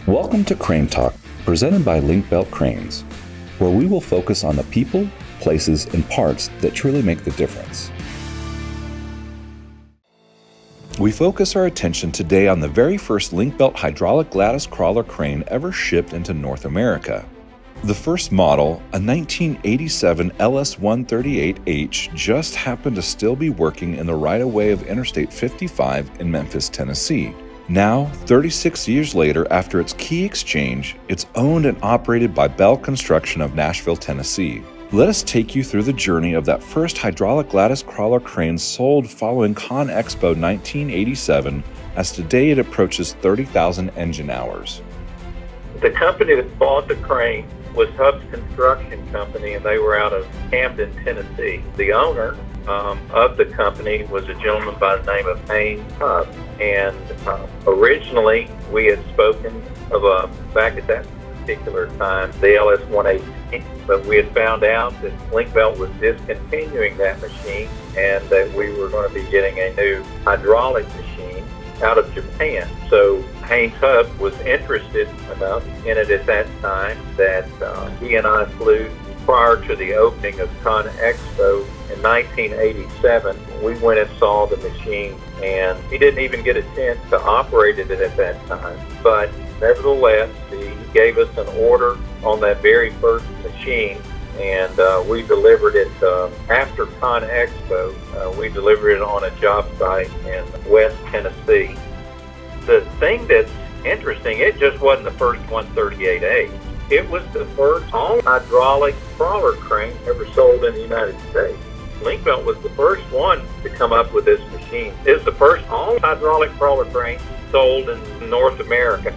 Welcome to Crane Talk, presented by Link-Belt Cranes, where we will focus on the people, places, and parts that truly make the difference. We focus our attention today on the very first Link-Belt hydraulic lattice crawler crane ever shipped into North America. The first model, a 1987 LS-138H, just happened to still be working in the right-of-way of Interstate 55 in Memphis, Tennessee. Now, 36 years later after its key exchange, it's owned and operated by Bell Construction of Nashville, Tennessee. Let us take you through the journey of that first hydraulic lattice crawler crane sold following ConExpo 1987, as today it approaches 30,000 engine hours. The company that bought the crane was Hubbs Construction Company, and they were out of Camden, Tennessee. The owner of the company was a gentleman by the name of Hubbs. And originally, we had spoken of back at that particular time, the LS-138H, but we had found out that Link-Belt was discontinuing that machine and that we were going to be getting a new hydraulic machine out of Japan. So Hubbs was interested enough in it at that time that he and I flew prior to the opening of ConExpo in 1987. We went and saw the machine, and he didn't even get a chance to operate it at that time. But nevertheless, he gave us an order on that very first machine, and we delivered it after ConExpo. We delivered it on a job site in West Tennessee. The thing that's interesting, it just wasn't the first 138H. It was the first all-hydraulic crawler crane ever sold in the United States. Link-Belt was the first one to come up with this machine. It was the first all-hydraulic crawler crane sold in North America.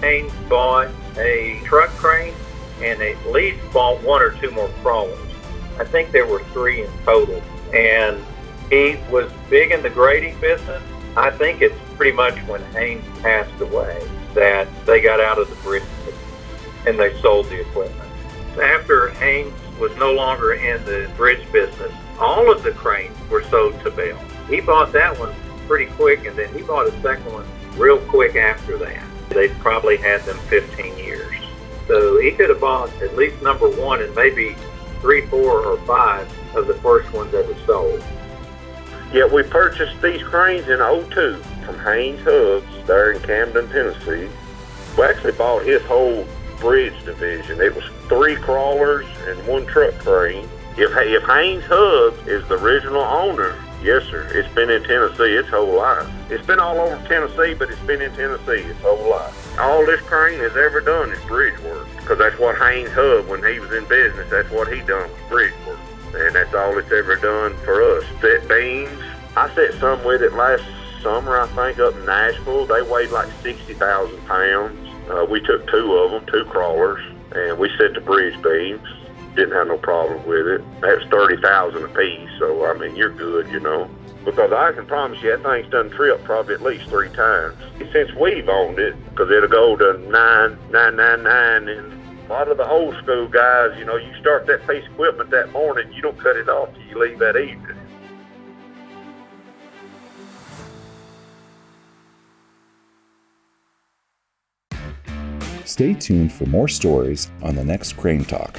Haynes bought a truck crane and at least bought one or two more crawlers. I think there were three in total. And he was big in the grading business. I think it's pretty much when Haynes passed away that they got out of the bridge and they sold the equipment. After Haynes was no longer in the bridge business, all of the cranes were sold to Bell. He bought that one pretty quick, and then he bought a second one real quick after that. They probably had them 15 years. So he could have bought at least number one and maybe 3, 4, or 5 of the first ones ever sold. Yeah, we purchased these cranes in 2002 from Haynes Hubbs there in Camden, Tennessee. We actually bought his whole bridge division. It was 3 crawlers and 1 truck crane. If Haynes Hubbs is the original owner, yes sir, it's been in Tennessee its whole life. It's been all over Tennessee, but it's been in Tennessee its whole life. All this crane has ever done is bridge work, because that's what Haynes Hubbs, when he was in business, that's what he done was bridge work. And that's all it's ever done for us. Set beams. I set some with it last summer, I think, up in Nashville. They weighed like 60,000 pounds. We took 2 of them, 2 crawlers, and we set the bridge beams. Didn't have no problem with it. That was 30,000 a piece, so I mean, you're good, you know. Because I can promise you that thing's done tripped probably at least 3 times since we've owned it, because it'll go to 9,999, and a lot of the old school guys, you know, you start that piece of equipment that morning, you don't cut it off till you leave that evening. Stay tuned for more stories on the next Crane Talk.